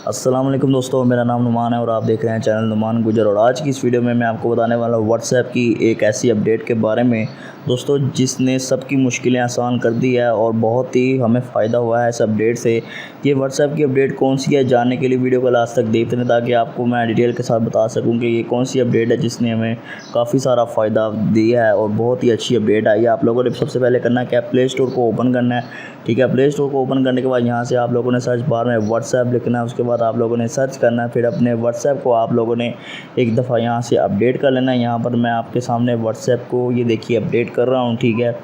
अस्सलाम वालेकुम दोस्तों, मेरा नाम नुमान है और आप देख रहे हैं चैनल नुमान गुजर। और आज की इस वीडियो में मैं आपको बताने वाला हूँ व्हाट्सएप की एक ऐसी अपडेट के बारे में दोस्तों जिसने सबकी मुश्किलें आसान कर दी है और बहुत ही हमें फ़ायदा हुआ है इस अपडेट से। ये व्हाट्सएप की अपडेट कौन सी है, जानने के लिए वीडियो को लास्ट तक देखते रहें ताकि आपको मैं डिटेल के साथ बता सकूँ कि ये कौन सी अपडेट है जिसने हमें काफ़ी सारा फ़ायदा दिया है और बहुत ही अच्छी अपडेट आई है। आप लोगों ने सबसे पहले करना है क्या, प्ले स्टोर को ओपन करना है। ठीक है, प्ले स्टोर को ओपन करने के बाद यहाँ से आप लोगों ने सर्च बार में व्हाट्सएप लिखना है। उसके बाद आप लोगों ने सर्च करना है, फिर अपने व्हाट्सएप को आप लोगों ने एक दफ़ा यहाँ से अपडेट कर लेना है। यहाँ पर मैं आपके सामने व्हाट्सएप को ये देखिए अपडेट कर रहा हूँ। ठीक है,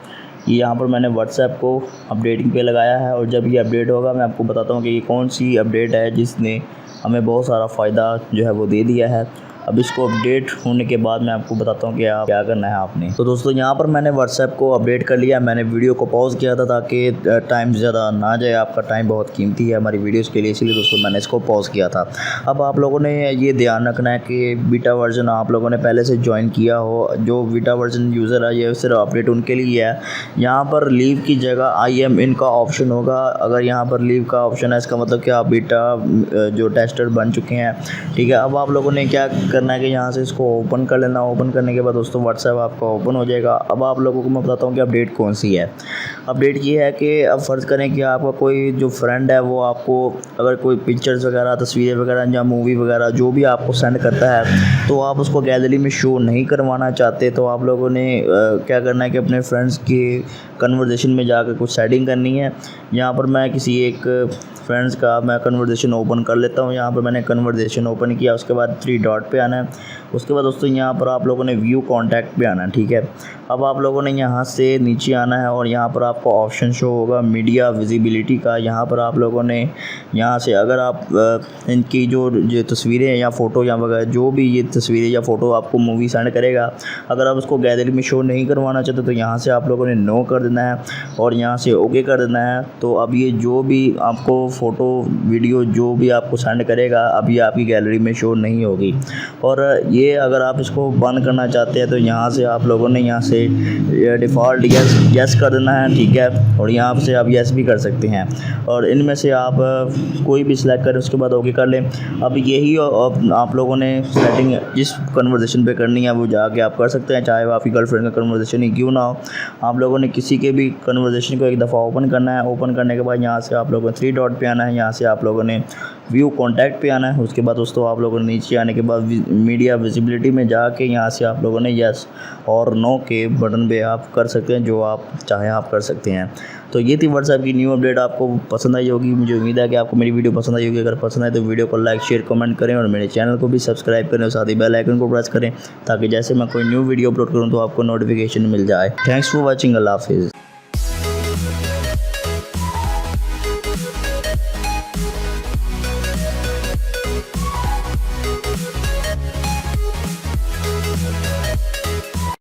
यहाँ पर मैंने व्हाट्सएप को अपडेटिंग पे लगाया है और जब ये अपडेट होगा मैं आपको बताता हूँ कि ये कौन सी अपडेट है जिसने हमें बहुत सारा फ़ायदा जो है वो दे दिया है। अब इसको अपडेट होने के बाद मैं आपको बताता हूँ कि आप क्या करना है आपने। तो दोस्तों यहाँ पर मैंने व्हाट्सएप को अपडेट कर लिया। मैंने वीडियो को पॉज किया था ताकि टाइम ज़्यादा ना जाए, आपका टाइम बहुत कीमती है हमारी वीडियोस के लिए, इसलिए दोस्तों मैंने इसको पॉज किया था। अब आप लोगों ने ये ध्यान रखना है कि बीटा वर्जन आप लोगों ने पहले से ज्वाइन किया हो। जो बीटा वर्जन यूज़र है ये सिर्फ अपडेट उनके लिए है। यहाँ पर लीव की जगह आई एम इन का ऑप्शन होगा। अगर यहाँ पर लीव का ऑप्शन है इसका मतलब कि आप बीटा जो टेस्टर बन चुके हैं। ठीक है, अब आप लोगों ने क्या करना है कि यहाँ से इसको ओपन कर लेना। ओपन करने के बाद दोस्तों व्हाट्सएप आपका ओपन हो जाएगा। अब आप लोगों को मैं बताता हूँ कि अपडेट कौन सी है। अपडेट ये है कि अब फ़र्ज़ करें कि आपका कोई जो फ्रेंड है वो आपको अगर कोई पिक्चर्स वगैरह, तस्वीरें वगैरह या मूवी वगैरह जो भी आपको सेंड करता है तो आप उसको गैलरी में शो नहीं करवाना चाहते, तो आप लोगों ने क्या करना है कि अपने फ्रेंड्स की कन्वर्सेशन में जाकर कुछ सेटिंग करनी है। यहाँ पर मैं किसी एक फ्रेंड्स का मैं कन्वर्सेशन ओपन कर लेता हूँ। यहाँ पर मैंने कन्वर्सेशन ओपन किया, उसके बाद 3 डॉट पे आना है। उसके बाद दोस्तों यहाँ पर आप लोगों ने व्यू कॉन्टैक्ट पे आना है। ठीक है, अब आप लोगों ने यहाँ से नीचे आना है और यहाँ पर आपको ऑप्शन शो होगा मीडिया विजिबिलिटी का। यहाँ पर आप लोगों ने यहाँ से अगर आप इनकी जो तस्वीरें हैं या फ़ोटो या वगैरह जो भी ये तस्वीरें या फ़ोटो आपको मूवी सेंड करेगा, अगर आप उसको गैलरी में शो नहीं करवाना चाहते तो यहाँ से आप लोगों ने नो कर देना है और यहाँ से ओके कर देना है। तो अब ये जो भी आपको फ़ोटो वीडियो जो भी आपको सेंड करेगा अब ये आपकी गैलरी में शो नहीं होगी। और ये अगर आप इसको बंद करना चाहते हैं तो यहाँ से आप लोगों ने यहाँ से डिफ़ॉल्ट यस कर देना है। ठीक है, और यहाँ से आप यस भी कर सकते हैं और इनमें से आप कोई भी सिलेक्ट करें उसके बाद ओके कर लें। अब यही आप लोगों ने सेटिंग जिस कन्वर्सेशन पे करनी है वो जाके आप कर सकते हैं, चाहे वो आपकी गर्लफ्रेंड का कन्वर्सेशन ही क्यों ना हो। आप लोगों ने किसी के भी कन्वर्सेशन को एक दफ़ा ओपन करना है। ओपन करने के बाद यहाँ से आप लोगों ने 3 डॉट पे आना है। यहाँ से आप लोगों ने व्यू कॉन्टैक्ट पे आना है। उसके बाद दोस्तों आप लोगों ने नीचे आने के बाद मीडिया विजिबिलिटी में जाके यहाँ से आप लोगों ने यस और नो के बटन पे आप कर सकते हैं, जो आप चाहें आप कर सकते हैं। तो ये थी व्हाट्सएप की न्यू अपडेट, आपको पसंद आई होगी। मुझे उम्मीद है कि आपको मेरी वीडियो पसंद आई होगी। अगर पसंद आए तो वीडियो को लाइक शेयर कमेंट करें और मेरे चैनल को भी सब्सक्राइब करें और साथ ही बेल आइकन को प्रेस करें ताकि जैसे मैं कोई न्यू वीडियो अपलोड करूँ तो आपको नोटिफिकेशन मिल जाए। Thanks for watching. अल्लाह हाफिज़।